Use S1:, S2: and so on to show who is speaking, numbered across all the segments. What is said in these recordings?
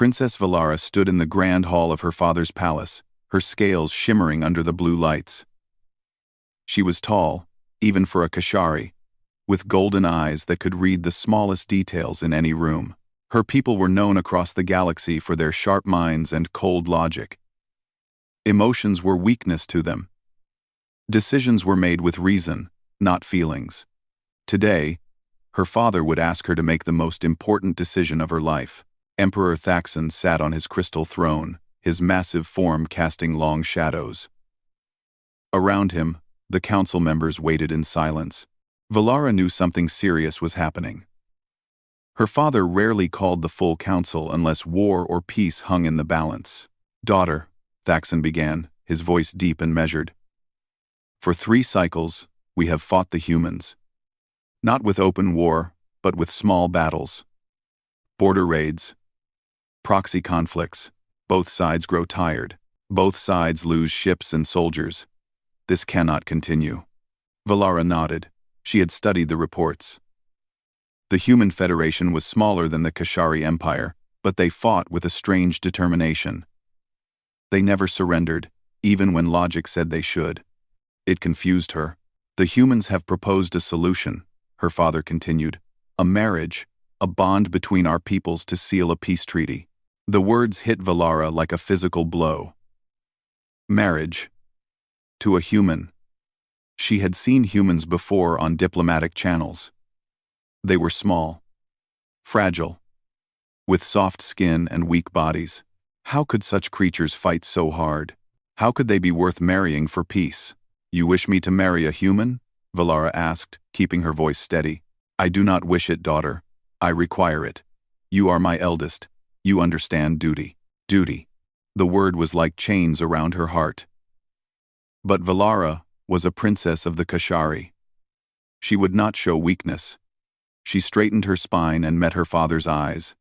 S1: Princess Valara stood in the grand hall of her father's palace, her scales shimmering under the blue lights. She was tall, even for a Kashari, with golden eyes that could read the smallest details in any room. Her people were known across the galaxy for their sharp minds and cold logic. Emotions were weakness to them. Decisions were made with reason, not feelings. Today, her father would ask her to make the most important decision of her life. Emperor Thaxon sat on his crystal throne, his massive form casting long shadows. Around him, the council members waited in silence. Valara knew something serious was happening. Her father rarely called the full council unless war or peace hung in the balance. "Daughter," Thaxon began, his voice deep and measured. "For 3 cycles, we have fought the humans. Not with open war, but with small battles. Border raids. Proxy conflicts. Both sides grow tired. Both sides lose ships and soldiers. This cannot continue." Valara nodded. She had studied the reports. The Human Federation was smaller than the Kashari Empire, but they fought with a strange determination. They never surrendered, even when logic said they should. It confused her. "The humans have proposed a solution," her father continued. "A marriage, a bond between our peoples to seal a peace treaty." The words hit Valara like a physical blow. Marriage. To a human. She had seen humans before on diplomatic channels. They were small, fragile, with soft skin and weak bodies. How could such creatures fight so hard? How could they be worth marrying for peace? "You wish me to marry a human?" Valara asked, keeping her voice steady. "I do not wish it, daughter. I require it. You are my eldest. You understand duty." Duty. The word was like chains around her heart. But Valara was a princess of the Kashari. She would not show weakness. She straightened her spine and met her father's eyes.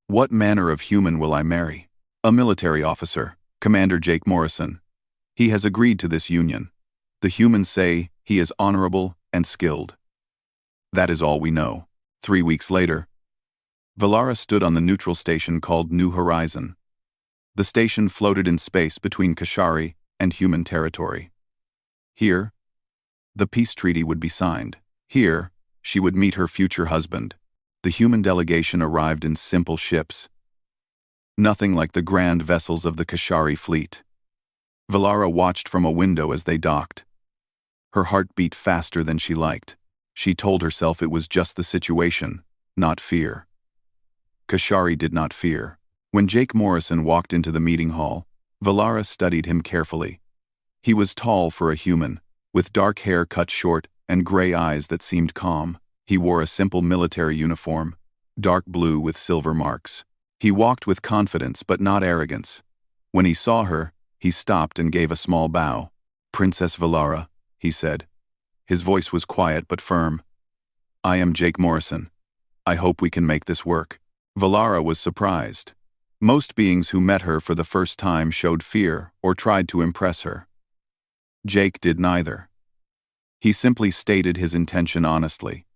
S1: "What manner of human will I marry?" "A military officer, Commander Jake Morrison. He has agreed to this union. The humans say he is honorable and skilled. That is all we know." 3 weeks later, Valara stood on the neutral station called New Horizon. The station floated in space between Kashari and human territory. Here, the peace treaty would be signed. Here, she would meet her future husband. The human delegation arrived in simple ships. Nothing like the grand vessels of the Kashari fleet. Valara watched from a window as they docked. Her heart beat faster than she liked. She told herself it was just the situation, not fear. Kashari did not fear. When Jake Morrison walked into the meeting hall, Valara studied him carefully. He was tall for a human, with dark hair cut short and gray eyes that seemed calm. He wore a simple military uniform, dark blue with silver marks. He walked with confidence but not arrogance. When he saw her, he stopped and gave a small bow. "Princess Valara," he said. His voice was quiet but firm. "I am Jake Morrison. I hope we can make this work." Valara was surprised. Most beings who met her for the first time showed fear or tried to impress her. Jake did neither. He simply stated his intention honestly.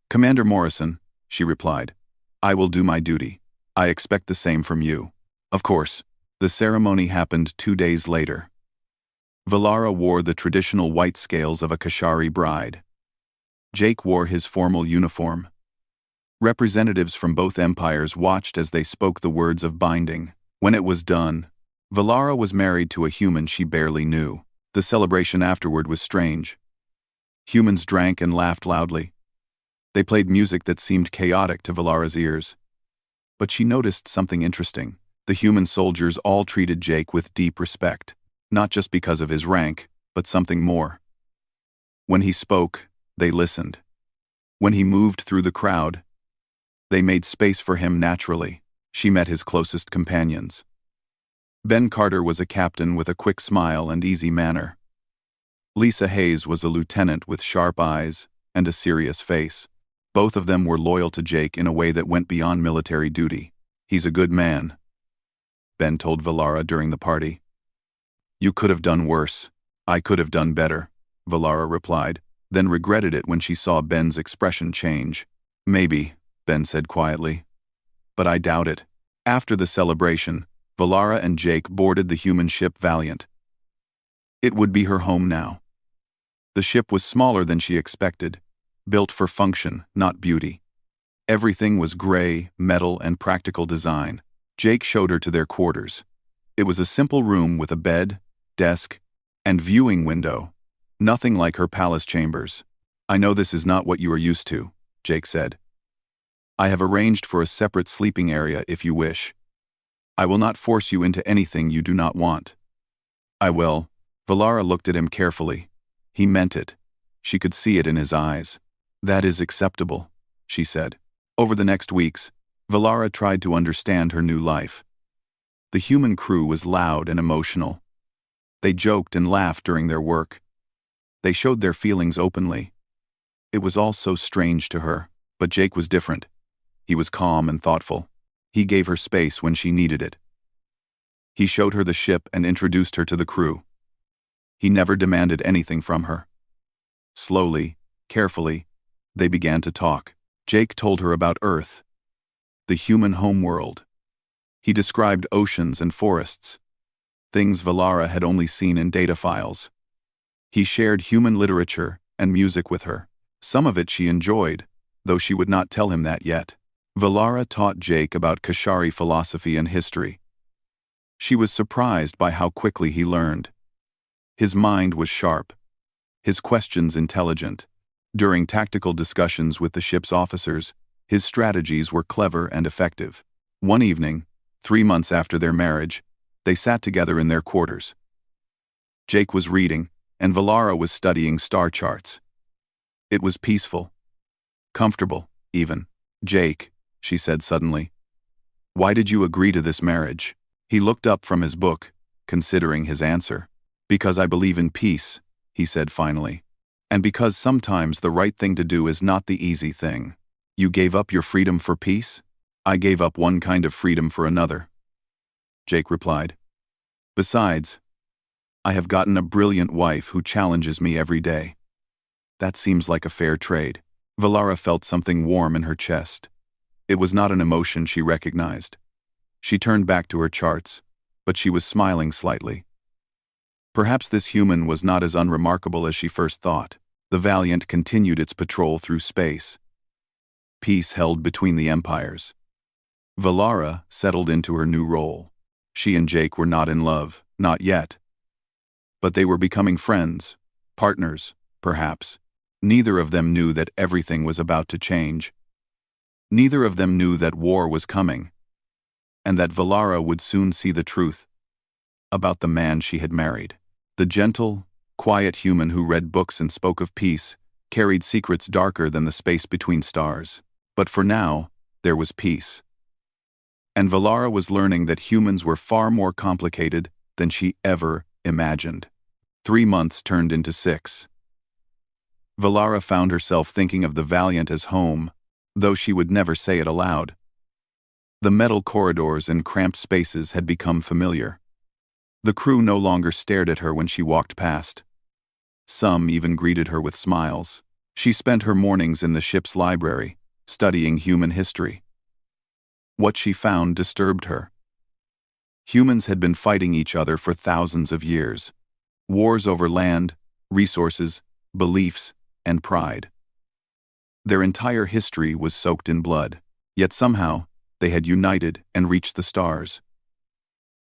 S1: "Commander Morrison," she replied, "I will do my duty. I expect the same from you." Of course, the ceremony happened 2 days later. Valara wore the traditional white scales of a Kashari bride. Jake wore his formal uniform. Representatives from both empires watched as they spoke the words of binding. When it was done, Valara was married to a human she barely knew. The celebration afterward was strange. Humans drank and laughed loudly. They played music that seemed chaotic to Valara's ears. But she noticed something interesting. The human soldiers all treated Jake with deep respect, not just because of his rank, but something more. When he spoke, they listened. When he moved through the crowd, they made space for him naturally. She met his closest companions. Ben Carter was a captain with a quick smile and easy manner. Lisa Hayes was a lieutenant with sharp eyes and a serious face. Both of them were loyal to Jake in a way that went beyond military duty. "He's a good man," Ben told Valara during the party. "You could have done worse. I could have done better," Valara replied, then regretted it when she saw Ben's expression change. "Maybe," Ben said quietly. "But I doubt it. After the celebration, Valara and Jake boarded the human ship Valiant. It would be her home now. The ship was smaller than she expected, built for function, not beauty. Everything was gray, metal, and practical design. Jake showed her to their quarters. It was a simple room with a bed, desk, and viewing window. Nothing like her palace chambers. "I know this is not what you are used to," Jake said. "I have arranged for a separate sleeping area if you wish. I will not force you into anything you do not want." "I will." Valara looked at him carefully. He meant it. She could see it in his eyes. "That is acceptable," she said. Over the next weeks, Valara tried to understand her new life. The human crew was loud and emotional. They joked and laughed during their work. They showed their feelings openly. It was all so strange to her, but Jake was different. He was calm and thoughtful. He gave her space when she needed it. He showed her the ship and introduced her to the crew. He never demanded anything from her. Slowly, carefully, they began to talk. Jake told her about Earth, the human homeworld. He described oceans and forests, things Valara had only seen in data files. He shared human literature and music with her. Some of it she enjoyed, though she would not tell him that yet. Valara taught Jake about Kashari philosophy and history. She was surprised by how quickly he learned. His mind was sharp, his questions intelligent. During tactical discussions with the ship's officers, his strategies were clever and effective. One evening, 3 months after their marriage, they sat together in their quarters. Jake was reading, and Valara was studying star charts. It was peaceful. Comfortable, even. "Jake," she said suddenly, "why did you agree to this marriage?" He looked up from his book, considering his answer. "Because I believe in peace," he said finally. "And because sometimes the right thing to do is not the easy thing." "You gave up your freedom for peace?" "I gave up one kind of freedom for another," Jake replied. "Besides, I have gotten a brilliant wife who challenges me every day. That seems like a fair trade." Valara felt something warm in her chest. It was not an emotion she recognized. She turned back to her charts, but she was smiling slightly. Perhaps this human was not as unremarkable as she first thought. The Valiant continued its patrol through space. Peace held between the empires. Valara settled into her new role. She and Jake were not in love, not yet. But they were becoming friends, partners, perhaps. Neither of them knew that everything was about to change. Neither of them knew that war was coming, and that Valara would soon see the truth about the man she had married. The gentle, quiet human who read books and spoke of peace carried secrets darker than the space between stars. But for now, there was peace. And Valara was learning that humans were far more complicated than she ever imagined. 3 months turned into 6. Valara found herself thinking of the Valiant as home, though she would never say it aloud. The metal corridors and cramped spaces had become familiar. The crew no longer stared at her when she walked past. Some even greeted her with smiles. She spent her mornings in the ship's library, studying human history. What she found disturbed her. Humans had been fighting each other for thousands of years. Wars over land, resources, beliefs, and pride. Their entire history was soaked in blood. Yet somehow, they had united and reached the stars.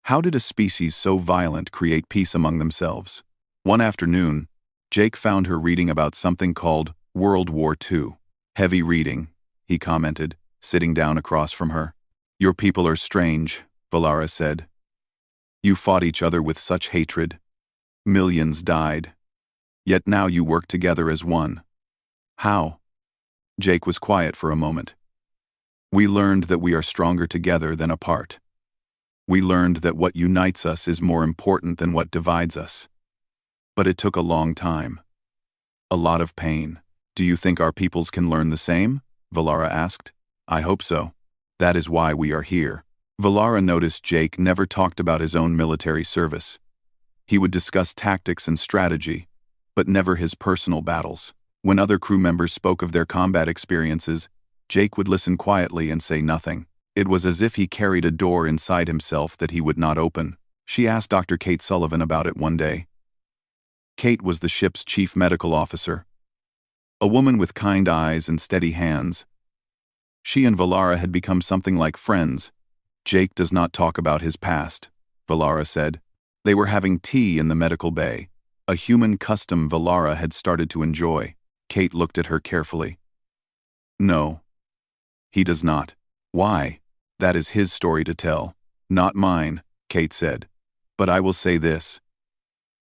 S1: How did a species so violent create peace among themselves? One afternoon, Jake found her reading about something called World War II. "Heavy reading," he commented, sitting down across from her. "Your people are strange," Valara said. "You fought each other with such hatred. Millions died. Yet now you work together as one. How?" Jake was quiet for a moment. "We learned that we are stronger together than apart. We learned that what unites us is more important than what divides us. But it took a long time. A lot of pain." "Do you think our peoples can learn the same?" Valara asked. "I hope so. That is why we are here." Valara noticed Jake never talked about his own military service. He would discuss tactics and strategy, but never his personal battles. When other crew members spoke of their combat experiences, Jake would listen quietly and say nothing. It was as if he carried a door inside himself that he would not open. She asked Dr. Kate Sullivan about it one day. Kate was the ship's chief medical officer. A woman with kind eyes and steady hands. She and Valara had become something like friends. Jake does not talk about his past, Valara said. They were having tea in the medical bay, a human custom Valara had started to enjoy. Kate looked at her carefully. No. He does not. Why? That is his story to tell. Not mine, Kate said. But I will say this.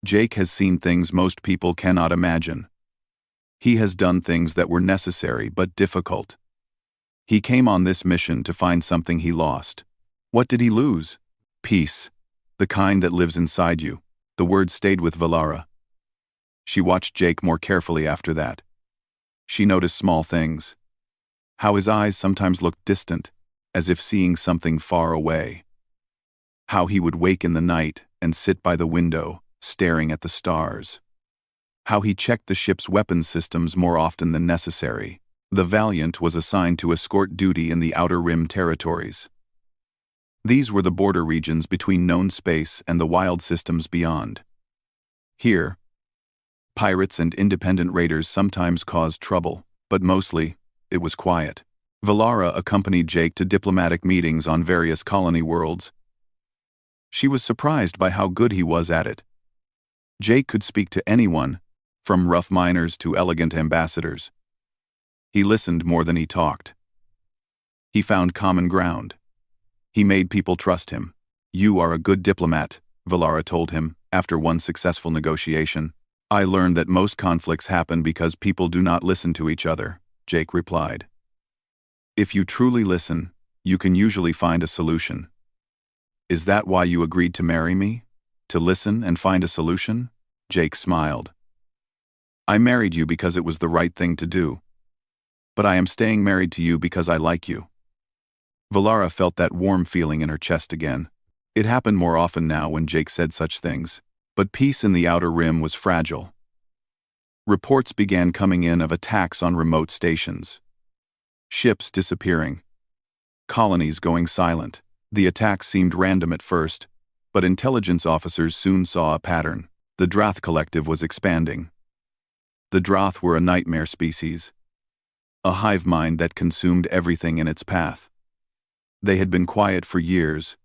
S1: Jake has seen things most people cannot imagine. He has done things that were necessary but difficult. He came on this mission to find something he lost. What did he lose? Peace. The kind that lives inside you. The word stayed with Valara. She watched Jake more carefully after that. She noticed small things. How his eyes sometimes looked distant, as if seeing something far away. How he would wake in the night and sit by the window, staring at the stars. How he checked the ship's weapons systems more often than necessary. The Valiant was assigned to escort duty in the Outer Rim territories. These were the border regions between known space and the wild systems beyond. Here, pirates and independent raiders sometimes caused trouble, but mostly, it was quiet. Valara accompanied Jake to diplomatic meetings on various colony worlds. She was surprised by how good he was at it. Jake could speak to anyone, from rough miners to elegant ambassadors. He listened more than he talked. He found common ground. He made people trust him. You are a good diplomat, Valara told him, after one successful negotiation. I learned that most conflicts happen because people do not listen to each other, Jake replied. If you truly listen, you can usually find a solution. Is that why you agreed to marry me? To listen and find a solution? Jake smiled. I married you because it was the right thing to do. But I am staying married to you because I like you. Valara felt that warm feeling in her chest again. It happened more often now when Jake said such things. But peace in the Outer Rim was fragile. Reports began coming in of attacks on remote stations. Ships disappearing. Colonies going silent. The attacks seemed random at first, but intelligence officers soon saw a pattern. The Drath Collective was expanding. The Drath were a nightmare species. A hive mind that consumed everything in its path. They had been quiet for years,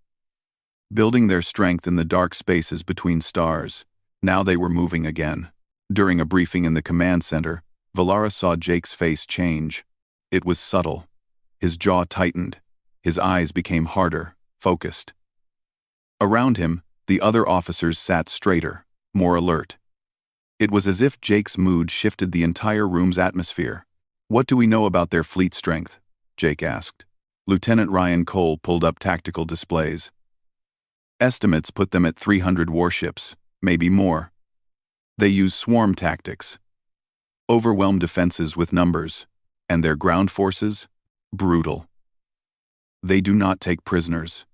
S1: building their strength in the dark spaces between stars. Now they were moving again. During a briefing in the command center, Valara saw Jake's face change. It was subtle. His jaw tightened. His eyes became harder, focused. Around him, the other officers sat straighter, more alert. It was as if Jake's mood shifted the entire room's atmosphere. What do we know about their fleet strength? Jake asked. Lieutenant Ryan Cole pulled up tactical displays. Estimates put them at 300 warships, maybe more. They use swarm tactics. Overwhelm defenses with numbers. And their ground forces? Brutal. They do not take prisoners.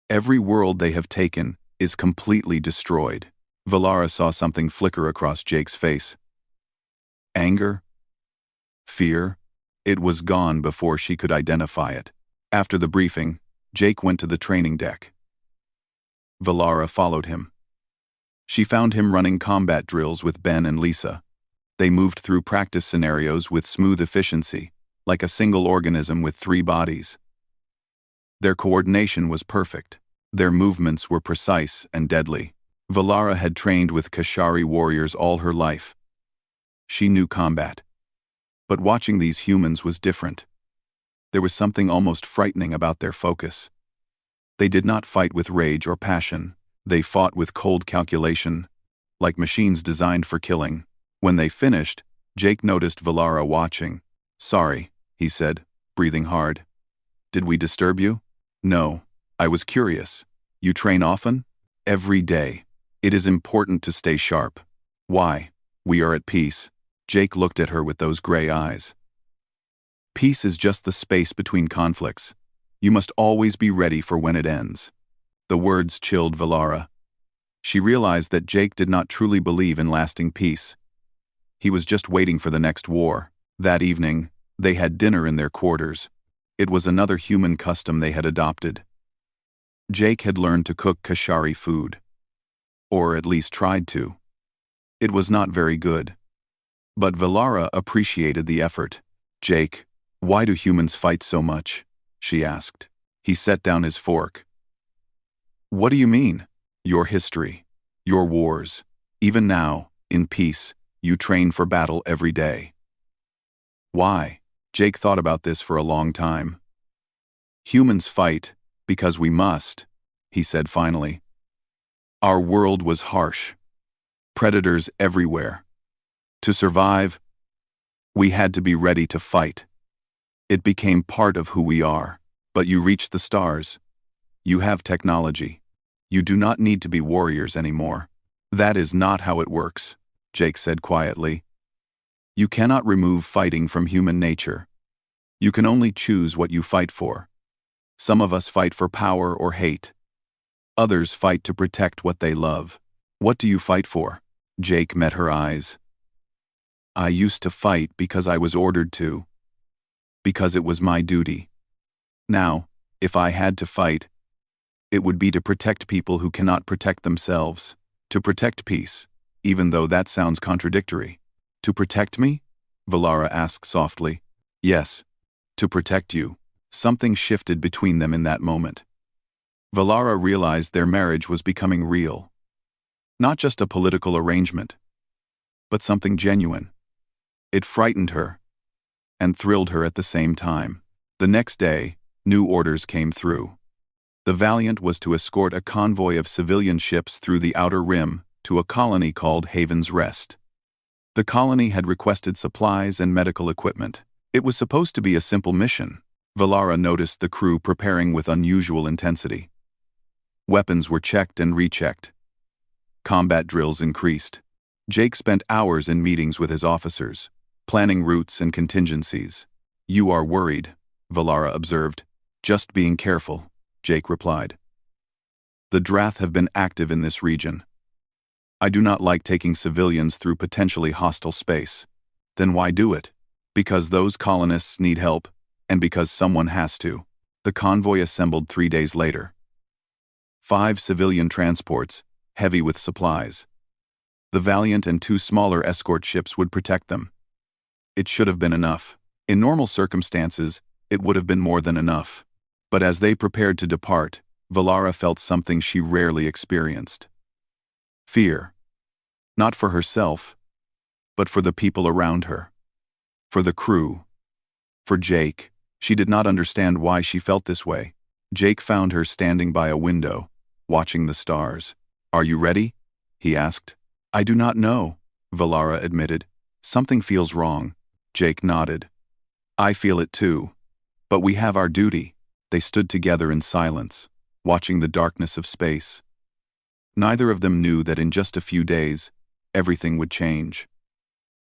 S1: Every world they have taken is completely destroyed. Valara saw something flicker across Jake's face. Anger? Fear? It was gone before she could identify it. After the briefing, Jake went to the training deck. Valara followed him. She found him running combat drills with Ben and Lisa. They moved through practice scenarios with smooth efficiency, like a single organism with 3 bodies. Their coordination was perfect. Their movements were precise and deadly. Valara had trained with Kashari warriors all her life. She knew combat. But watching these humans was different. There was something almost frightening about their focus. They did not fight with rage or passion. They fought with cold calculation, like machines designed for killing. When they finished, Jake noticed Valara watching. Sorry, he said, breathing hard. Did we disturb you? No. I was curious. You train often? Every day. It is important to stay sharp. Why? We are at peace. Jake looked at her with those gray eyes. Peace is just the space between conflicts. You must always be ready for when it ends. The words chilled Valara. She realized that Jake did not truly believe in lasting peace. He was just waiting for the next war. That evening, they had dinner in their quarters. It was another human custom they had adopted. Jake had learned to cook Kashari food. Or at least tried to. It was not very good. But Valara appreciated the effort. "Jake, why do humans fight so much?" she asked. He set down his fork. "What do you mean? Your history. Your wars. Even now, in peace, you train for battle every day." Why? Jake thought about this for a long time. "Humans fight because we must," he said finally. "Our world was harsh. Predators everywhere. To survive, we had to be ready to fight. It became part of who we are. But you reached the stars. You have technology. You do not need to be warriors anymore." "That is not how it works," Jake said quietly. "You cannot remove fighting from human nature. You can only choose what you fight for. Some of us fight for power or hate. Others fight to protect what they love. What do you fight for?" Jake met her eyes. "I used to fight because I was ordered to. Because it was my duty. Now, if I had to fight, it would be to protect people who cannot protect themselves. To protect peace, even though that sounds contradictory." "To protect me?" Valara asked softly. "Yes, to protect you." Something shifted between them in that moment. Valara realized their marriage was becoming real. Not just a political arrangement, but something genuine. It frightened her and thrilled her at the same time. The next day, new orders came through. The Valiant was to escort a convoy of civilian ships through the Outer Rim to a colony called Haven's Rest. The colony had requested supplies and medical equipment. It was supposed to be a simple mission. Valara noticed the crew preparing with unusual intensity. Weapons were checked and rechecked. Combat drills increased. Jake spent hours in meetings with his officers, planning routes and contingencies. "You are worried," Valara observed. "Just being careful," Jake replied. "The Drath have been active in this region. I do not like taking civilians through potentially hostile space." "Then why do it?" "Because those colonists need help, and because someone has to." The convoy assembled 3 days later. 5 civilian transports, heavy with supplies. The Valiant and 2 smaller escort ships would protect them. It should have been enough. In normal circumstances, it would have been more than enough. But as they prepared to depart, Valara felt something she rarely experienced. Fear. Not for herself, but for the people around her. For the crew. For Jake. She did not understand why she felt this way. Jake found her standing by a window, watching the stars. "Are you ready?" he asked. "I do not know," Valara admitted. "Something feels wrong." Jake nodded. "I feel it too. But we have our duty." They stood together in silence, watching the darkness of space. Neither of them knew that in just a few days, everything would change.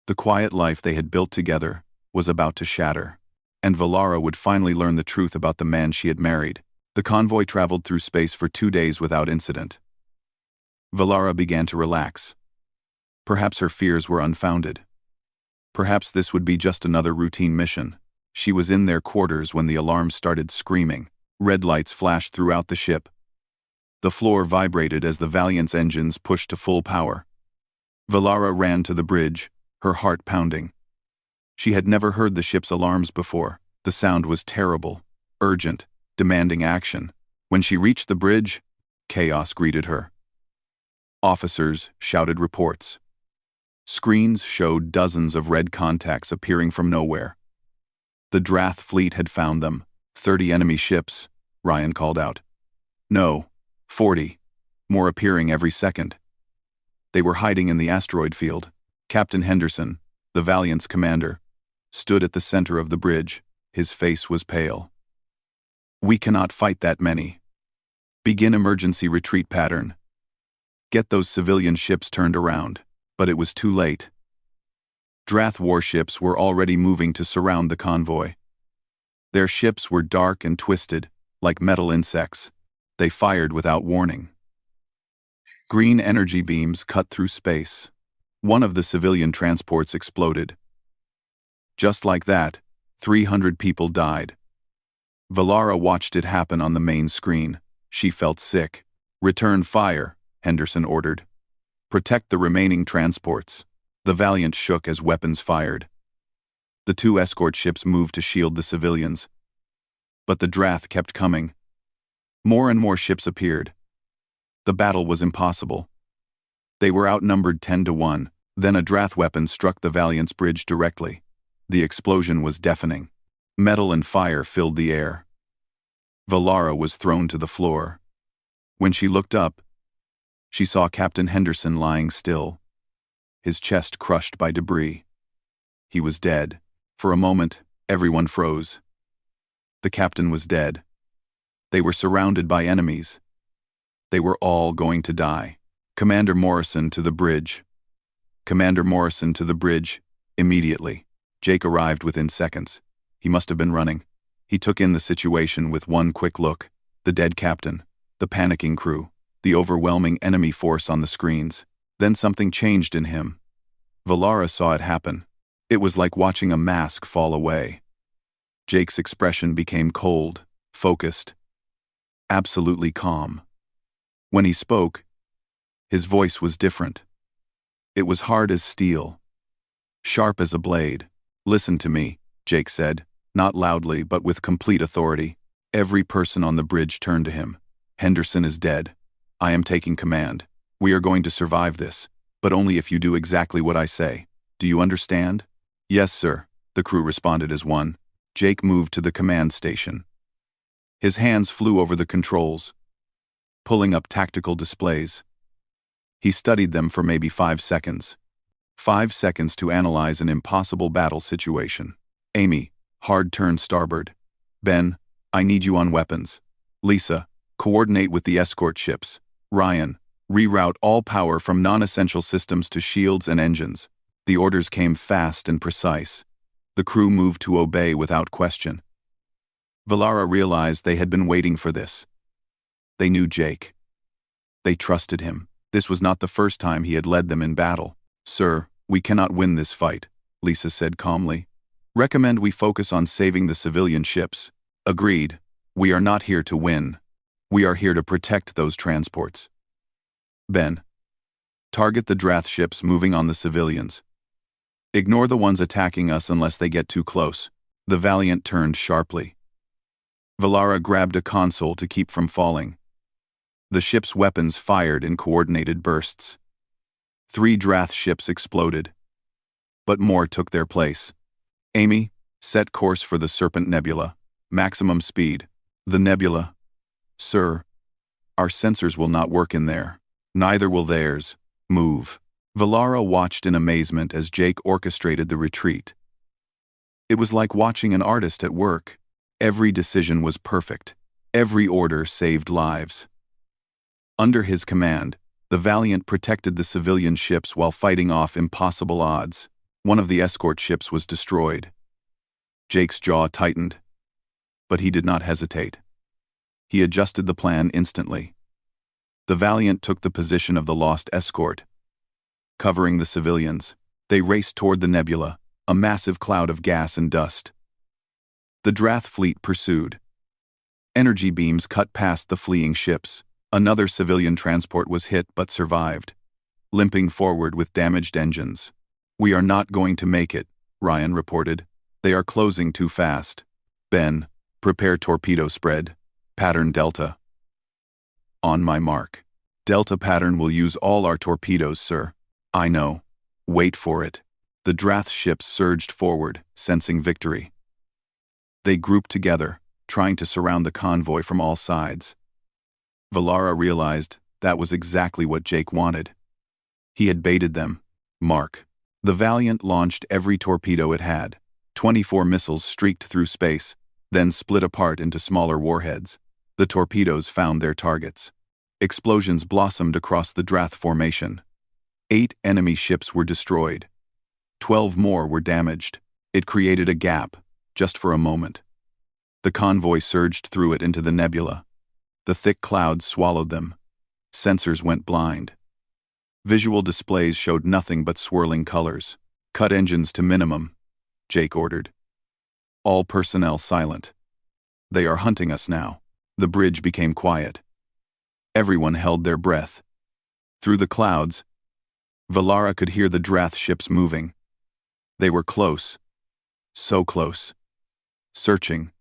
S1: The quiet life they had built together was about to shatter, and Valara would finally learn the truth about the man she had married. The convoy traveled through space for 2 days without incident. Valara began to relax. Perhaps her fears were unfounded. Perhaps this would be just another routine mission. She was in their quarters when the alarm started screaming. Red lights flashed throughout the ship. The floor vibrated as the Valiant's engines pushed to full power. Valara ran to the bridge, her heart pounding. She had never heard the ship's alarms before. The sound was terrible, urgent, demanding action. When she reached the bridge, chaos greeted her. Officers shouted reports. Screens showed dozens of red contacts appearing from nowhere. The Drath fleet had found them. 30 enemy ships, Ryan called out. "No, 40. More appearing every second." They were hiding in the asteroid field. Captain Henderson, the Valiant's commander, stood at the center of the bridge. His face was pale. "We cannot fight that many. Begin emergency retreat pattern. Get those civilian ships turned around." But it was too late. Drath warships were already moving to surround the convoy. Their ships were dark and twisted, like metal insects. They fired without warning. Green energy beams cut through space. One of the civilian transports exploded. Just like that, 300 people died. Valara watched it happen on the main screen. She felt sick. "Return fire," Henderson ordered. "Protect the remaining transports." The Valiant shook as weapons fired. The two escort ships moved to shield the civilians. But the Drath kept coming. More and more ships appeared. The battle was impossible. They were outnumbered 10-1. Then a Drath weapon struck the Valiant's bridge directly. The explosion was deafening. Metal and fire filled the air. Valara was thrown to the floor. When she looked up, she saw Captain Henderson lying still, his chest crushed by debris. He was dead. For a moment, everyone froze. The captain was dead. They were surrounded by enemies. They were all going to die. "Commander Morrison to the bridge." "Commander Morrison to the bridge, immediately." Jake arrived within seconds. He must have been running. He took in the situation with one quick look. The dead captain, the panicking crew, the overwhelming enemy force on the screens. Then something changed in him. Valara saw it happen. It was like watching a mask fall away. Jake's expression became cold, focused, absolutely calm. When he spoke, his voice was different. It was hard as steel, sharp as a blade. "Listen to me," Jake said, not loudly but with complete authority. Every person on the bridge turned to him. "Henderson is dead. I am taking command. We are going to survive this, but only if you do exactly what I say. Do you understand?" "Yes, sir," the crew responded as one. Jake moved to the command station. His hands flew over the controls, pulling up tactical displays. He studied them for maybe 5 seconds. 5 seconds to analyze an impossible battle situation. "Amy, hard turn starboard. Ben, I need you on weapons. Lisa, coordinate with the escort ships. Ryan, reroute all power from non-essential systems to shields and engines." The orders came fast and precise. The crew moved to obey without question. Valara realized they had been waiting for this. They knew Jake. They trusted him. This was not the first time he had led them in battle. "Sir, we cannot win this fight," Lisa said calmly. "Recommend we focus on saving the civilian ships." "Agreed. We are not here to win. We are here to protect those transports." "Ben, target the Drath ships moving on the civilians. Ignore the ones attacking us unless they get too close." The Valiant turned sharply. Valara grabbed a console to keep from falling. The ship's weapons fired in coordinated bursts. 3 Drath ships exploded, but more took their place. "Amy, set course for the Serpent Nebula. Maximum speed." "The nebula?" "Sir, our sensors will not work in there. Neither will theirs. Move." Valara watched in amazement as Jake orchestrated the retreat. It was like watching an artist at work. Every decision was perfect. Every order saved lives. Under his command, the Valiant protected the civilian ships while fighting off impossible odds. One of the escort ships was destroyed. Jake's jaw tightened, but he did not hesitate. He adjusted the plan instantly. The Valiant took the position of the lost escort, covering the civilians. They raced toward the nebula, a massive cloud of gas and dust. The Drath fleet pursued. Energy beams cut past the fleeing ships. Another civilian transport was hit but survived, limping forward with damaged engines. "We are not going to make it," Ryan reported. "They are closing too fast." "Ben, prepare torpedo spread. Pattern Delta." "On my mark." "Delta pattern will use all our torpedoes, sir." "I know. Wait for it." The Drath ships surged forward, sensing victory. They grouped together, trying to surround the convoy from all sides. Valara realized that was exactly what Jake wanted. He had baited them. Mark. The Valiant launched every torpedo it had. 24 missiles streaked through space, then split apart into smaller warheads. The torpedoes found their targets. Explosions blossomed across the Drath formation. 8 enemy ships were destroyed. 12 more were damaged. It created a gap, just for a moment. The convoy surged through it into the nebula. The thick clouds swallowed them. Sensors went blind. Visual displays showed nothing but swirling colors. "Cut engines to minimum," Jake ordered. All personnel silent. They are hunting us now. The bridge became quiet. Everyone held their breath. Through the clouds, Valara could hear the Drath ships moving. They were close. So close. Searching.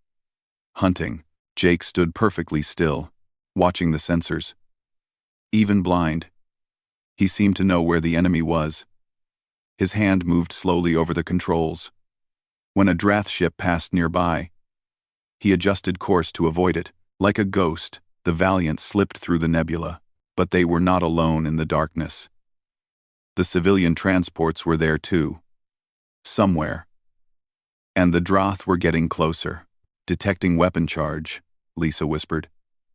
S1: Hunting. Jake stood perfectly still, watching the sensors. Even blind, he seemed to know where the enemy was. His hand moved slowly over the controls. When a Drath ship passed nearby, he adjusted course to avoid it. Like a ghost, the Valiant slipped through the nebula, but they were not alone in the darkness. The civilian transports were there too. Somewhere. And the Drath were getting closer. Detecting weapon charge, Lisa whispered.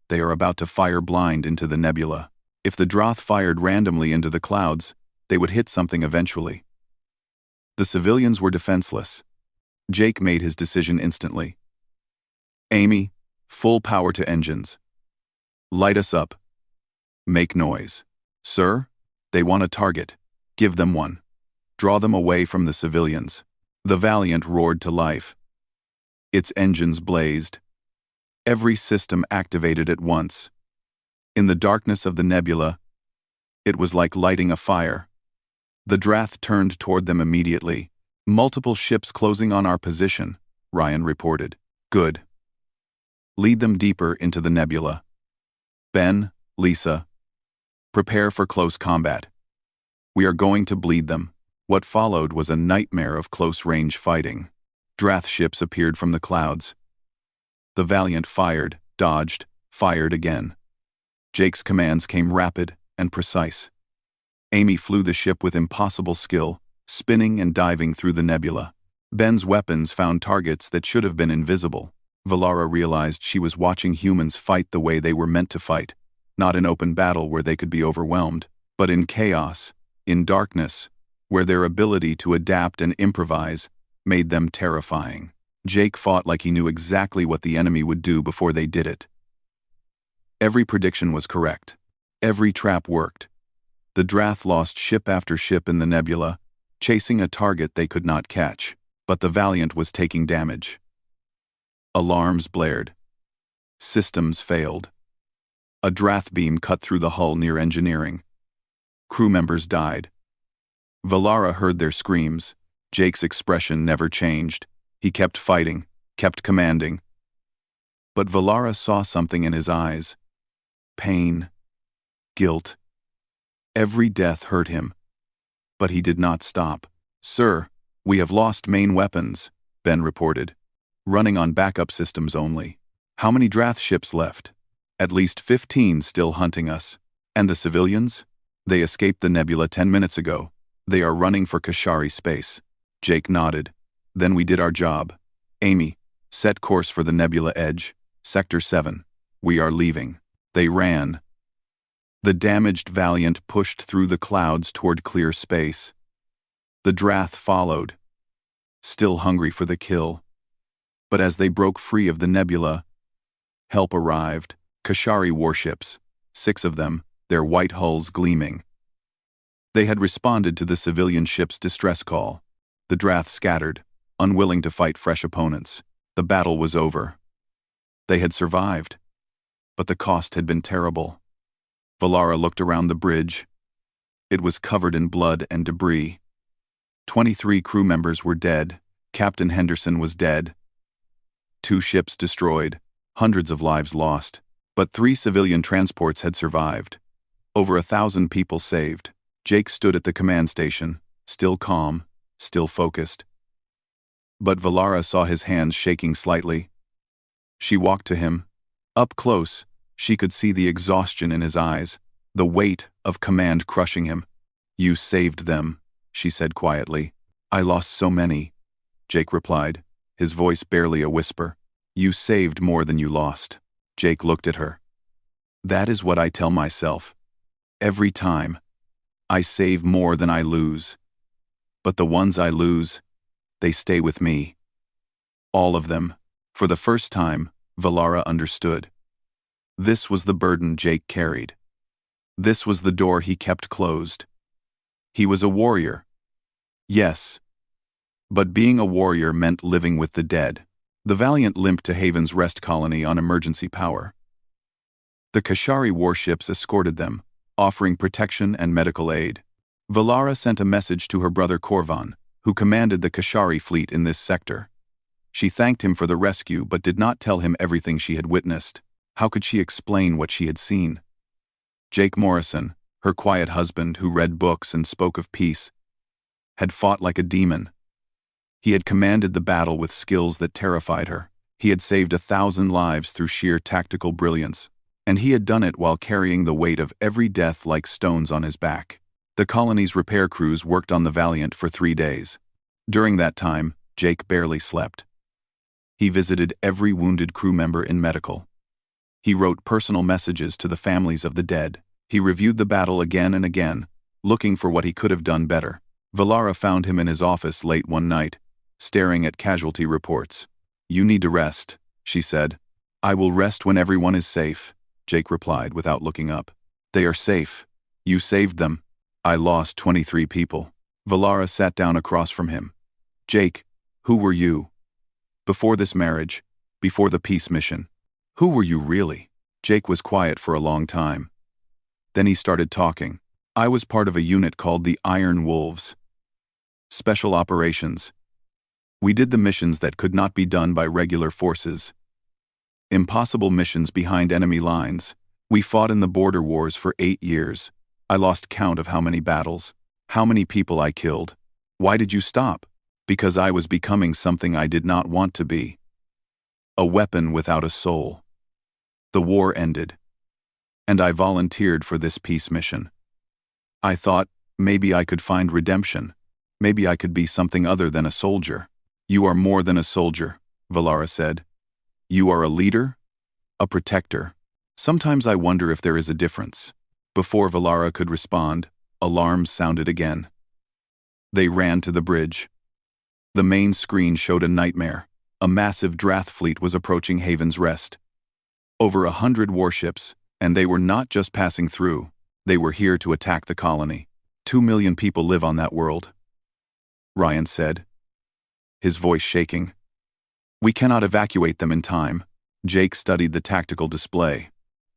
S1: They are about to fire blind into the nebula. If the Drath fired randomly into the clouds, they would hit something eventually. The civilians were defenseless. Jake made his decision instantly. Amy, full power to engines. Light us up. Make noise. Sir, they want a target. Give them one. Draw them away from the civilians. The Valiant roared to life. Its engines blazed. Every system activated at once. In the darkness of the nebula, it was like lighting a fire. The Drath turned toward them immediately. Multiple ships closing on our position, Ryan reported. Good. Lead them deeper into the nebula. Ben, Lisa, prepare for close combat. We are going to bleed them. What followed was a nightmare of close-range fighting. Drath ships appeared from the clouds. The Valiant fired, dodged, fired again. Jake's commands came rapid and precise. Amy flew the ship with impossible skill, spinning and diving through the nebula. Ben's weapons found targets that should have been invisible. Valara realized she was watching humans fight the way they were meant to fight, not in open battle where they could be overwhelmed, but in chaos, in darkness, where their ability to adapt and improvise made them terrifying. Jake fought like he knew exactly what the enemy would do before they did it. Every prediction was correct. Every trap worked. The Drath lost ship after ship in the nebula, chasing a target they could not catch, but the Valiant was taking damage. Alarms blared. Systems failed. A Drath beam cut through the hull near engineering. Crew members died. Valara heard their screams. Jake's expression never changed. He kept fighting, kept commanding. But Valara saw something in his eyes. Pain. Guilt. Every death hurt him. But he did not stop. Sir, we have lost main weapons, Ben reported. Running on backup systems only. How many Drath ships left? At least 15 still hunting us. And the civilians? They escaped the nebula 10 minutes ago. They are running for Kashari space. Jake nodded. Then we did our job. Amy, set course for the nebula edge. Sector 7. We are leaving. They ran. The damaged Valiant pushed through the clouds toward clear space. The Drath followed, still hungry for the kill. But as they broke free of the nebula, help arrived. Kashari warships, 6 of them, their white hulls gleaming. They had responded to the civilian ship's distress call. The Drath scattered, unwilling to fight fresh opponents. The battle was over. They had survived, but the cost had been terrible. Valara looked around the bridge. It was covered in blood and debris. 23 crew members were dead. Captain Henderson was dead. 2 ships destroyed, hundreds of lives lost, but 3 civilian transports had survived. Over 1,000 people saved. Jake stood at the command station, still calm, still focused. But Valara saw his hands shaking slightly. She walked to him. Up close, she could see the exhaustion in his eyes, the weight of command crushing him. You saved them, she said quietly. I lost so many, Jake replied, his voice barely a whisper. You saved more than you lost. Jake looked at her. That is what I tell myself. Every time. I save more than I lose. But the ones I lose, they stay with me. All of them. For the first time, Valara understood. This was the burden Jake carried. This was the door he kept closed. He was a warrior. Yes. But being a warrior meant living with the dead. The Valiant limped to Haven's Rest colony on emergency power. The Kashari warships escorted them, offering protection and medical aid. Valara sent a message to her brother Korvan, who commanded the Kashari fleet in this sector. She thanked him for the rescue but did not tell him everything she had witnessed. How could she explain what she had seen? Jake Morrison, her quiet husband who read books and spoke of peace, had fought like a demon. He had commanded the battle with skills that terrified her. He had saved 1,000 lives through sheer tactical brilliance, and he had done it while carrying the weight of every death like stones on his back. The colony's repair crews worked on the Valiant for 3 days. During that time, Jake barely slept. He visited every wounded crew member in medical. He wrote personal messages to the families of the dead. He reviewed the battle again and again, looking for what he could have done better. Valara found him in his office late one night, staring at casualty reports. "You need to rest," she said. "I will rest when everyone is safe," Jake replied without looking up. "They are safe. You saved them." "I lost 23 people." Valara sat down across from him. "Jake, who were you? Before this marriage, before the peace mission, who were you really?" Jake was quiet for a long time. Then he started talking. "I was part of a unit called the Iron Wolves. Special operations. We did the missions that could not be done by regular forces. Impossible missions behind enemy lines. We fought in the border wars for 8 years. I lost count of how many battles, how many people I killed. Why did you stop? Because I was becoming something I did not want to be. A weapon without a soul. The war ended, and I volunteered for this peace mission. I thought, maybe I could find redemption. Maybe I could be something other than a soldier." "You are more than a soldier," Valara said. "You are a leader, a protector. Sometimes I wonder if there is a difference." Before Valara could respond, alarms sounded again. They ran to the bridge. The main screen showed a nightmare. A massive Drath fleet was approaching Haven's Rest. Over 100 warships, and they were not just passing through. They were here to attack the colony. 2 million people live on that world, Ryan said, his voice shaking. "We cannot evacuate them in time." Jake studied the tactical display.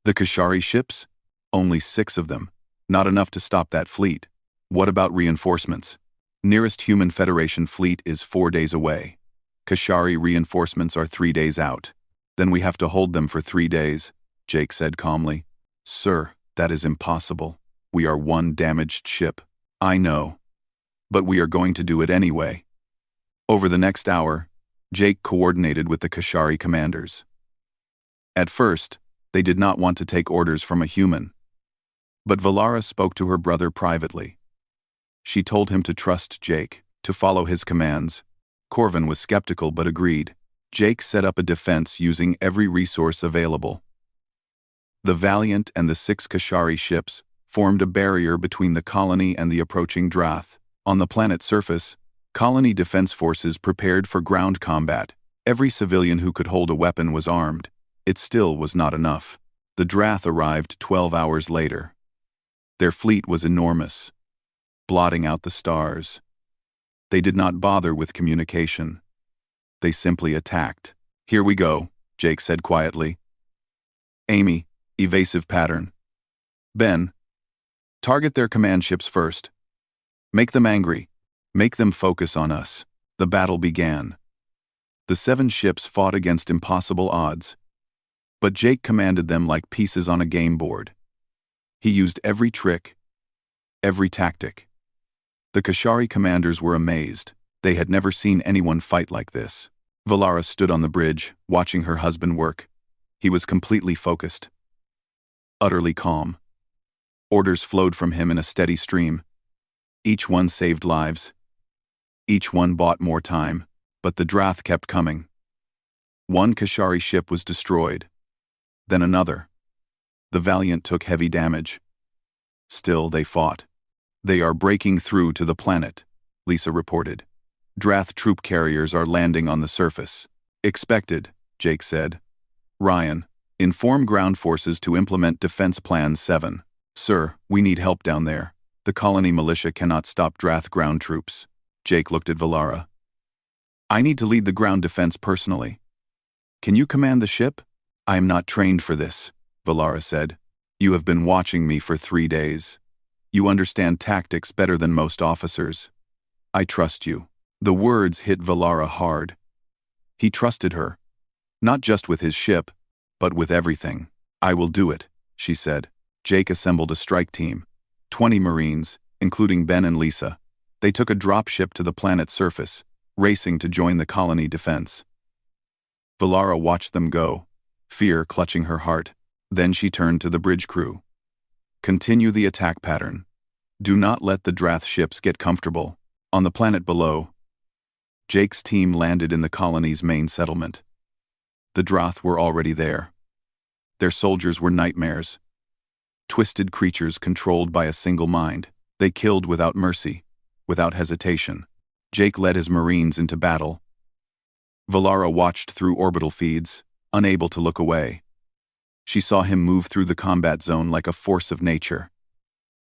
S1: "The Kashari ships? Only 6 of them. Not enough to stop that fleet. What about reinforcements? Nearest human Federation fleet is 4 days away. Kashari reinforcements are 3 days out. Then we have to hold them for 3 days," Jake said calmly. "Sir, that is impossible. We are 1 damaged ship." "I know. But we are going to do it anyway." Over the next hour, Jake coordinated with the Kashari commanders. At first, they did not want to take orders from a human. But Valara spoke to her brother privately. She told him to trust Jake, to follow his commands. Korvan was skeptical but agreed. Jake set up a defense using every resource available. The Valiant and the 6 Kashari ships formed a barrier between the colony and the approaching Drath. On the planet's surface, colony defense forces prepared for ground combat. Every civilian who could hold a weapon was armed. It still was not enough. The Drath arrived 12 hours later. Their fleet was enormous, blotting out the stars. They did not bother with communication. They simply attacked. "Here we go," Jake said quietly. "Amy, evasive pattern. Ben, target their command ships first. Make them angry. Make them focus on us." The battle began. The 7 ships fought against impossible odds. But Jake commanded them like pieces on a game board. He used every trick, every tactic. The Kashari commanders were amazed. They had never seen anyone fight like this. Valara stood on the bridge, watching her husband work. He was completely focused, utterly calm. Orders flowed from him in a steady stream. Each one saved lives. Each one bought more time, but the Drath kept coming. 1 Kashari ship was destroyed. Then another. The Valiant took heavy damage. Still, they fought. "They are breaking through to the planet," Lisa reported. "Drath troop carriers are landing on the surface." "Expected," Jake said. "Ryan, inform ground forces to implement Defense Plan 7. Sir, we need help down there. The colony militia cannot stop Drath ground troops." Jake looked at Valara. "I need to lead the ground defense personally. Can you command the ship? I am not trained for this, Valara said. You have been watching me for 3 days. You understand tactics better than most officers. I trust you. The words hit Valara hard. He trusted her. Not just with his ship, but with everything. I will do it, she said. Jake assembled a strike team. 20 Marines, including Ben and Lisa. They took a dropship to the planet's surface, racing to join the colony defense. Valara watched them go, fear clutching her heart. Then she turned to the bridge crew. Continue the attack pattern. Do not let the Drath ships get comfortable. On the planet below, Jake's team landed in the colony's main settlement. The Drath were already there. Their soldiers were nightmares. Twisted creatures controlled by a single mind. They killed without mercy, without hesitation. Jake led his Marines into battle. Valara watched through orbital feeds, unable to look away. She saw him move through the combat zone like a force of nature.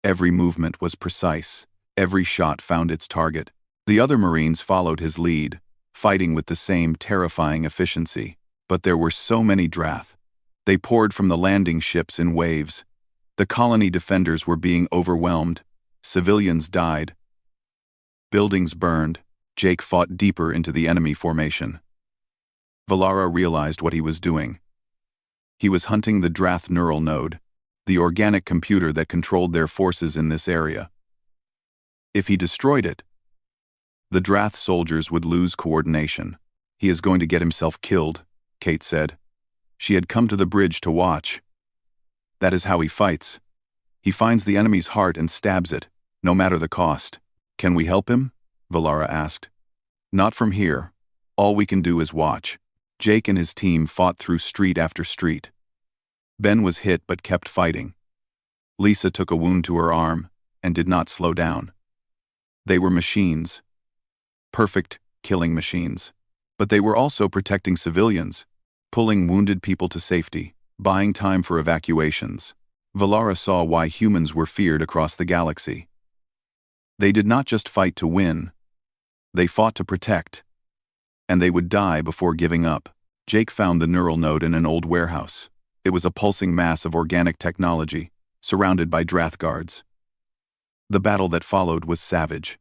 S1: Every movement was precise. Every shot found its target. The other Marines followed his lead, fighting with the same terrifying efficiency. But there were so many Drath. They poured from the landing ships in waves. The colony defenders were being overwhelmed. Civilians died. Buildings burned. Jake fought deeper into the enemy formation. Valara realized what he was doing. He was hunting the Drath neural node, the organic computer that controlled their forces in this area. If he destroyed it, the Drath soldiers would lose coordination. He is going to get himself killed, Kate said. She had come to the bridge to watch. That is how he fights. He finds the enemy's heart and stabs it, no matter the cost. Can we help him? Valara asked. Not from here. All we can do is watch. Jake and his team fought through street after street. Ben was hit but kept fighting. Lisa took a wound to her arm and did not slow down. They were machines. Perfect killing machines. But they were also protecting civilians, pulling wounded people to safety, buying time for evacuations. Valara saw why humans were feared across the galaxy. They did not just fight to win. They fought to protect. And they would die before giving up. Jake found the neural node in an old warehouse. It was a pulsing mass of organic technology, surrounded by Drath guards. The battle that followed was savage.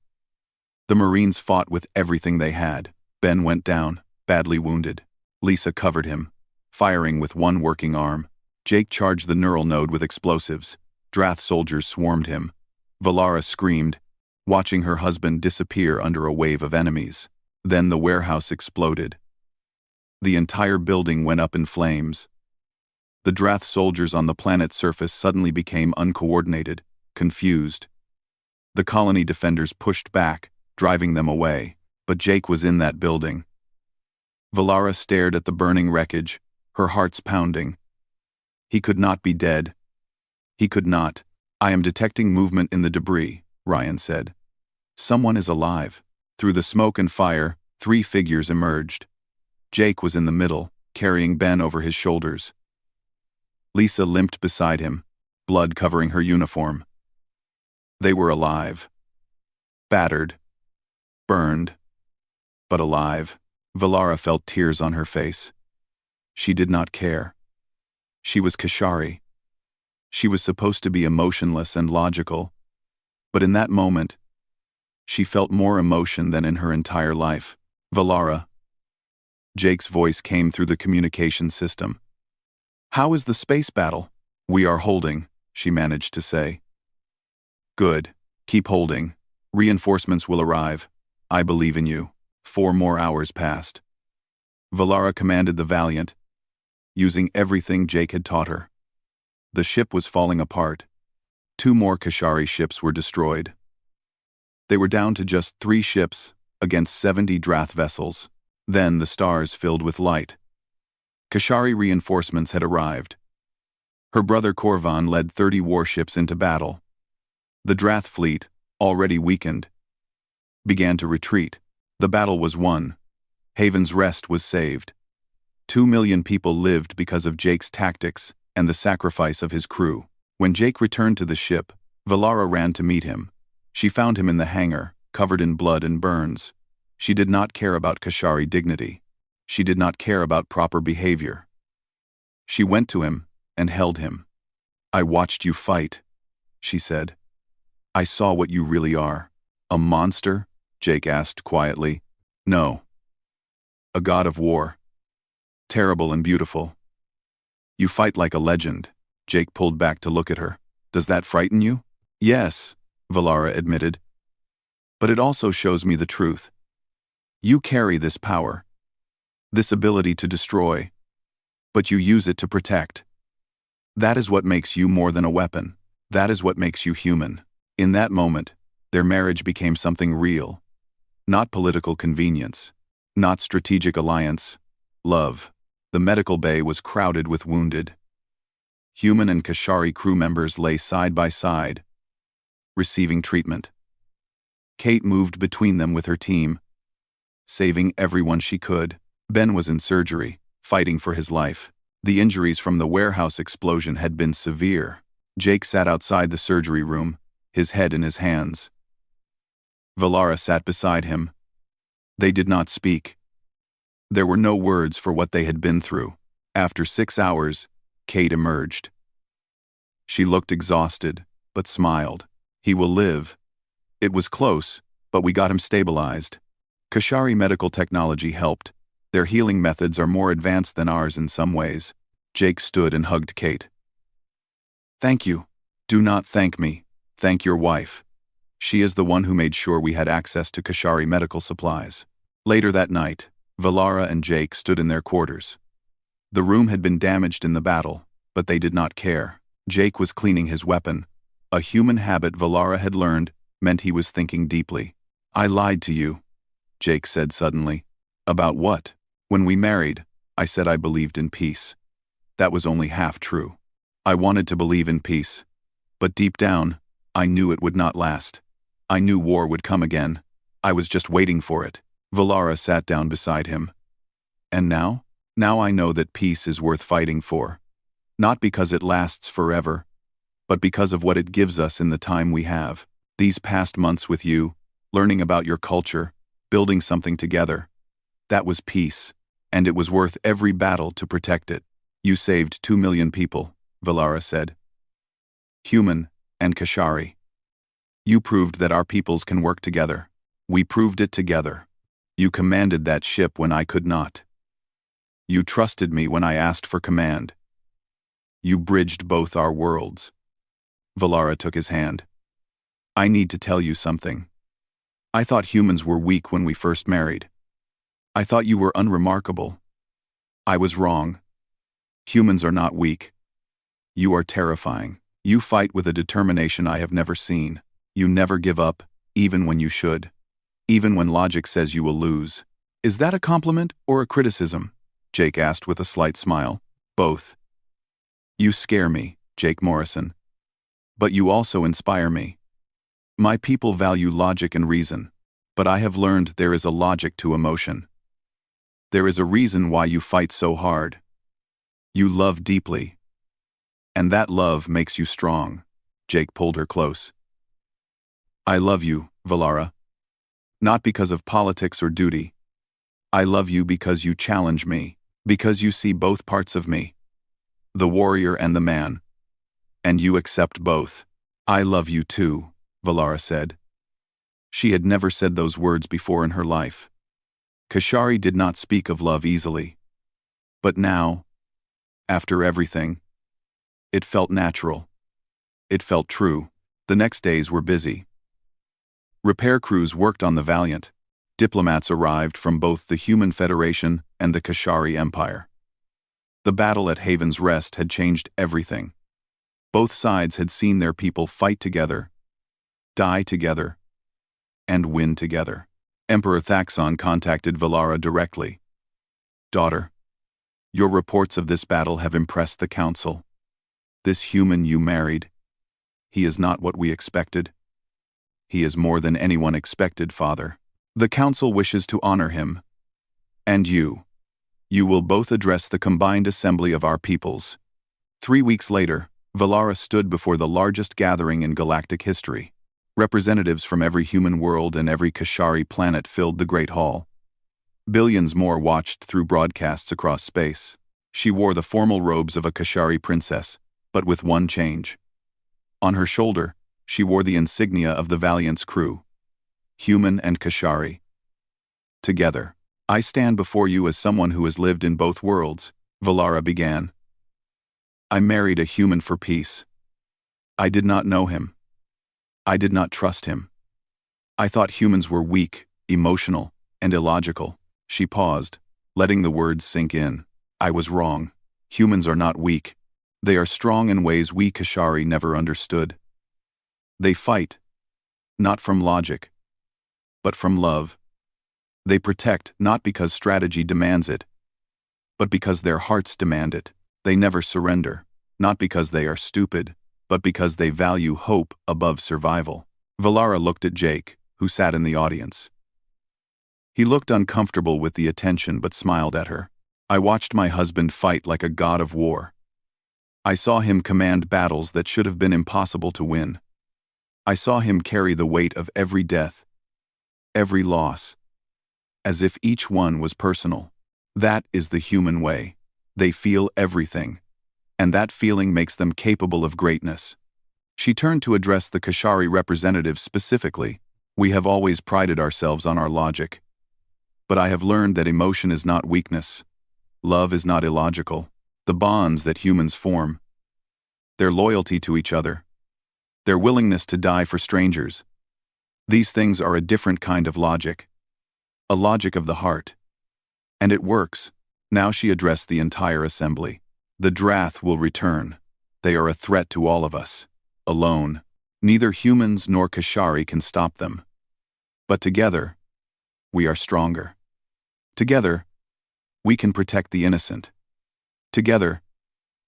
S1: The Marines fought with everything they had. Ben went down, badly wounded. Lisa covered him, firing with one working arm. Jake charged the neural node with explosives. Drath soldiers swarmed him. Valara screamed, watching her husband disappear under a wave of enemies. Then the warehouse exploded. The entire building went up in flames. The Drath soldiers on the planet's surface suddenly became uncoordinated, confused. The colony defenders pushed back, driving them away, but Jake was in that building. Valara stared at the burning wreckage, her heart's pounding. He could not be dead. He could not. I am detecting movement in the debris, Ryan said. Someone is alive. Through the smoke and fire, 3 figures emerged. Jake was in the middle, carrying Ben over his shoulders. Lisa limped beside him, blood covering her uniform. They were alive. Battered. Burned. But alive. Valara felt tears on her face. She did not care. She was Kashari. She was supposed to be emotionless and logical. But in that moment, she felt more emotion than in her entire life. Valara. Jake's voice came through the communication system. How is the space battle? We are holding, she managed to say. Good. Keep holding. Reinforcements will arrive. I believe in you. 4 more hours passed. Valara commanded the Valiant, using everything Jake had taught her. The ship was falling apart. 2 more Kashari ships were destroyed. They were down to just 3 ships against 70 Drath vessels. Then the stars filled with light. Kashari reinforcements had arrived. Her brother Korvan led 30 warships into battle. The Drath fleet, already weakened, began to retreat. The battle was won. Haven's Rest was saved. 2 million people lived because of Jake's tactics and the sacrifice of his crew. When Jake returned to the ship, Valara ran to meet him. She found him in the hangar, covered in blood and burns. She did not care about Kashari dignity. She did not care about proper behavior. She went to him and held him. "I watched you fight," she said. "I saw what you really are." "A monster?" Jake asked quietly. "No. A god of war. Terrible and beautiful. You fight like a legend." Jake pulled back to look at her. "Does that frighten you?" "Yes," Valara admitted. "But it also shows me the truth. You carry this power, this ability to destroy, but you use it to protect. That is what makes you more than a weapon. That is what makes you human." In that moment, their marriage became something real. Not political convenience. Not strategic alliance. Love. The medical bay was crowded with wounded. Human and Kashari crew members lay side by side, receiving treatment. Kate moved between them with her team, saving everyone she could. Ben was in surgery, fighting for his life. The injuries from the warehouse explosion had been severe. Jake sat outside the surgery room, his head in his hands. Valara sat beside him. They did not speak. There were no words for what they had been through. After 6 hours, Kate emerged. She looked exhausted, but smiled. "He will live. It was close, but we got him stabilized. Kashari medical technology helped. Their healing methods are more advanced than ours in some ways." Jake stood and hugged Kate. "Thank you. Do not thank me. Thank your wife. She is the one who made sure we had access to Kashari medical supplies." Later that night, Valara and Jake stood in their quarters. The room had been damaged in the battle, but they did not care. Jake was cleaning his weapon. A human habit Valara had learned meant he was thinking deeply. "I lied to you," Jake said suddenly. "About what?" "When we married, I said I believed in peace. That was only half true. I wanted to believe in peace, but deep down, I knew it would not last. I knew war would come again. I was just waiting for it." Valara sat down beside him. "And now? Now I know that peace is worth fighting for. Not because it lasts forever, but because of what it gives us in the time we have. These past months with you, learning about your culture, building something together. That was peace, and it was worth every battle to protect it." "You saved 2 million people," Valara said. "Human and Kashari. You proved that our peoples can work together. We proved it together. You commanded that ship when I could not. You trusted me when I asked for command. You bridged both our worlds." Valara took his hand. "I need to tell you something. I thought humans were weak when we first married. I thought you were unremarkable. I was wrong. Humans are not weak. You are terrifying. You fight with a determination I have never seen. You never give up, even when you should. Even when logic says you will lose." "Is that a compliment or a criticism?" Jake asked with a slight smile. "Both. You scare me, Jake Morrison. But you also inspire me. My people value logic and reason, but I have learned there is a logic to emotion. There is a reason why you fight so hard. You love deeply. And that love makes you strong." Jake pulled her close. "I love you, Valara. Not because of politics or duty. I love you because you challenge me, because you see both parts of me, the warrior and the man. And you accept both." "I love you too," Valara said. She had never said those words before in her life. Kashari did not speak of love easily. But now, after everything, it felt natural. It felt true. The next days were busy. Repair crews worked on the Valiant. Diplomats arrived from both the Human Federation and the Kashari Empire. The battle at Haven's Rest had changed everything. Both sides had seen their people fight together, die together, and win together. Emperor Thaxon contacted Valara directly. "Daughter, your reports of this battle have impressed the Council. This human you married, he is not what we expected. He is more than anyone expected, Father. The Council wishes to honor him. And you will both address the combined assembly of our peoples." 3 weeks later, Valara stood before the largest gathering in galactic history. Representatives from every human world and every Kashari planet filled the Great Hall. Billions more watched through broadcasts across space. She wore the formal robes of a Kashari princess, but with one change. On her shoulder, she wore the insignia of the Valiant's crew. Human and Kashari. Together. I stand before you as someone who has lived in both worlds, Valara began. I married a human for peace. I did not know him. I did not trust him. I thought humans were weak, emotional, and illogical. She paused, letting the words sink in. I was wrong. Humans are not weak. They are strong in ways we Kashari never understood. They fight, not from logic, but from love. They protect not because strategy demands it, but because their hearts demand it. They never surrender, not because they are stupid, but because they value hope above survival. Valara looked at Jake, who sat in the audience. He looked uncomfortable with the attention but smiled at her. I watched my husband fight like a god of war. I saw him command battles that should have been impossible to win. I saw him carry the weight of every death, every loss, as if each one was personal. That is the human way. They feel everything, and that feeling makes them capable of greatness. She turned to address the Kashari representative specifically. We have always prided ourselves on our logic. But I have learned that emotion is not weakness. Love is not illogical. The bonds that humans form, their loyalty to each other, their willingness to die for strangers, these things are a different kind of logic. A logic of the heart. And it works. Now she addressed the entire assembly. The Drath will return. They are a threat to all of us. Alone, neither humans nor Kashari can stop them. But together, we are stronger. Together, we can protect the innocent. Together,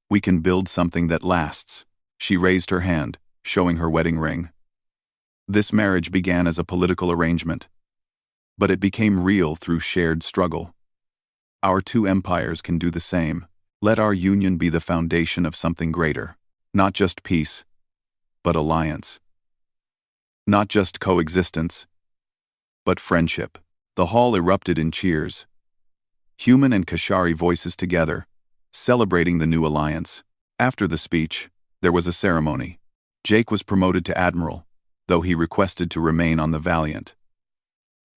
S1: we can build something that lasts. She raised her hand, showing her wedding ring. This marriage began as a political arrangement, but it became real through shared struggle. Our two empires can do the same. Let our union be the foundation of something greater. Not just peace, but alliance. Not just coexistence, but friendship. The hall erupted in cheers. Human and Kashari voices together, celebrating the new alliance. After the speech, there was a ceremony. Jake was promoted to admiral, though he requested to remain on the Valiant.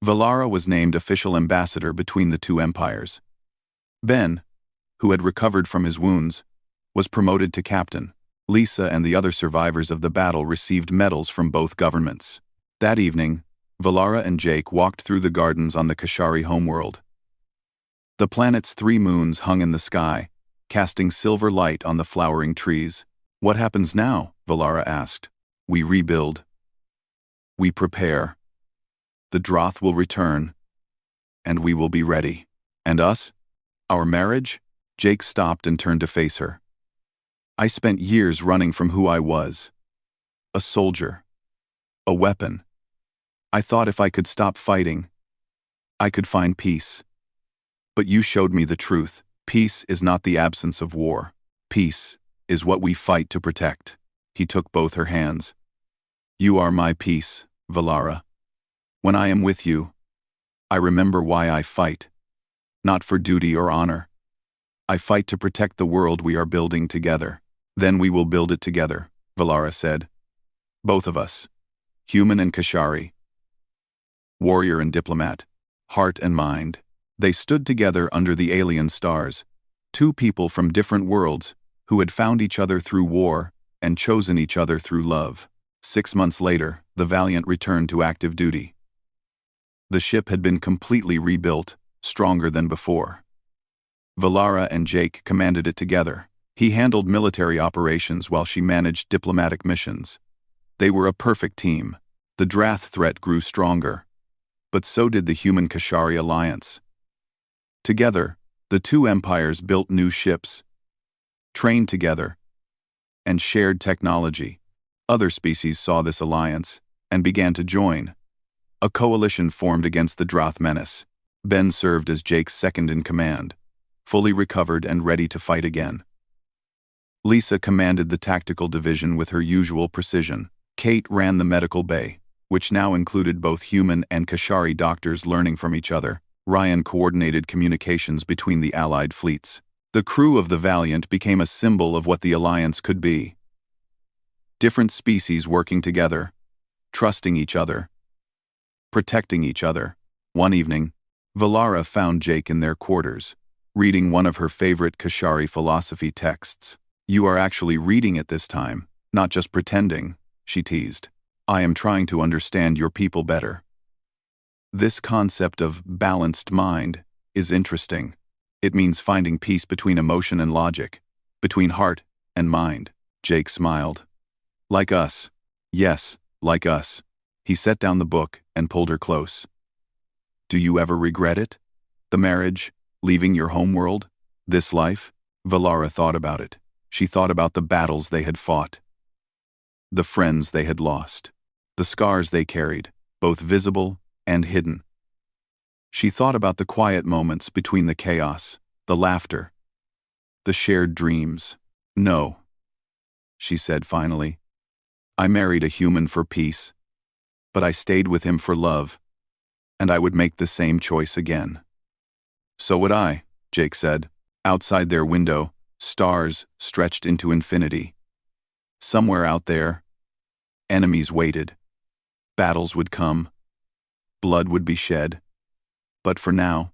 S1: Valara was named official ambassador between the two empires. Ben, who had recovered from his wounds, was promoted to captain. Lisa and the other survivors of the battle received medals from both governments. That evening, Valara and Jake walked through the gardens on the Kashari homeworld. The planet's 3 moons hung in the sky, casting silver light on the flowering trees. What happens now? Valara asked. We rebuild. We prepare. The Droth will return, and we will be ready. And us? Our marriage? Jake stopped and turned to face her. I spent years running from who I was. A soldier. A weapon. I thought if I could stop fighting, I could find peace. But you showed me the truth. Peace is not the absence of war. Peace is what we fight to protect. He took both her hands. You are my peace, Valara. When I am with you, I remember why I fight. Not for duty or honor. I fight to protect the world we are building together. Then we will build it together, Valara said. Both of us. Human and Kashari. Warrior and diplomat. Heart and mind. They stood together under the alien stars. 2 people from different worlds who had found each other through war and chosen each other through love. 6 months later, the Valiant returned to active duty. The ship had been completely rebuilt, stronger than before. Valara and Jake commanded it together. He handled military operations while she managed diplomatic missions. They were a perfect team. The Drath threat grew stronger, but so did the human Kashari alliance. Together, the 2 empires built new ships, trained together, and shared technology. Other species saw this alliance and began to join. A coalition formed against the Droth menace. Ben served as Jake's second in command, fully recovered and ready to fight again. Lisa commanded the tactical division with her usual precision. Kate ran the medical bay, which now included both human and Kashari doctors learning from each other. Ryan coordinated communications between the Allied fleets. The crew of the Valiant became a symbol of what the Alliance could be. Different species working together, trusting each other, protecting each other. One evening, Valara found Jake in their quarters, reading one of her favorite Kashari philosophy texts. "You are actually reading it this time, not just pretending," she teased. "I am trying to understand your people better." This concept of balanced mind is interesting. It means finding peace between emotion and logic, between heart and mind. Jake smiled. "Like us." "Yes, like us." He set down the book and pulled her close. "Do you ever regret it? The marriage, leaving your homeworld, this life?" Valara thought about it. She thought about the battles they had fought, the friends they had lost, the scars they carried, both visible and hidden. She thought about the quiet moments between the chaos, the laughter, the shared dreams. "No," she said finally. "I married a human for peace, but I stayed with him for love, and I would make the same choice again." "So would I," Jake said. Outside their window, stars stretched into infinity. Somewhere out there, enemies waited. Battles would come. Blood would be shed. But for now,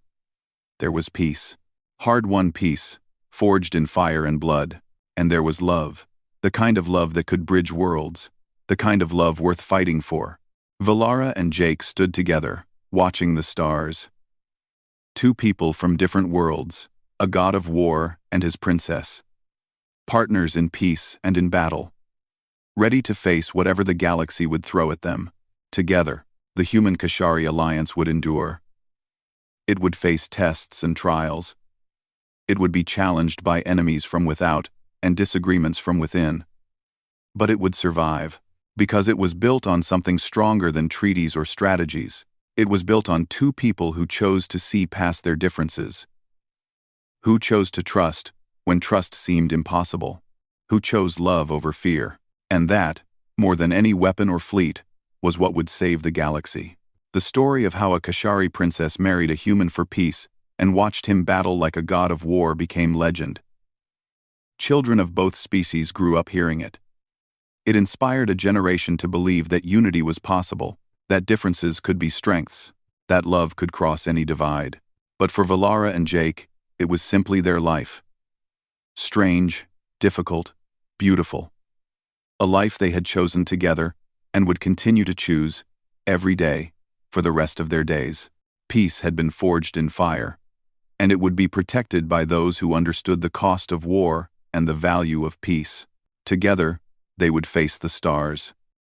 S1: there was peace. Hard-won peace, forged in fire and blood. And there was love. The kind of love that could bridge worlds. The kind of love worth fighting for. Valara and Jake stood together, watching the stars. Two people from different worlds, a god of war and his princess. Partners in peace and in battle. Ready to face whatever the galaxy would throw at them. Together, the human Kashari alliance would endure. It would face tests and trials. It would be challenged by enemies from without and disagreements from within. But it would survive, because it was built on something stronger than treaties or strategies. It was built on two people who chose to see past their differences. Who chose to trust when trust seemed impossible. Who chose love over fear. And that, more than any weapon or fleet, was what would save the galaxy. The story of how a Kashari princess married a human for peace and watched him battle like a god of war became legend. Children of both species grew up hearing it. It inspired a generation to believe that unity was possible, that differences could be strengths, that love could cross any divide. But for Valara and Jake, it was simply their life. Strange, difficult, beautiful. A life they had chosen together and would continue to choose every day for the rest of their days. Peace had been forged in fire, and it would be protected by those who understood the cost of war and the value of peace. Together, they would face the stars.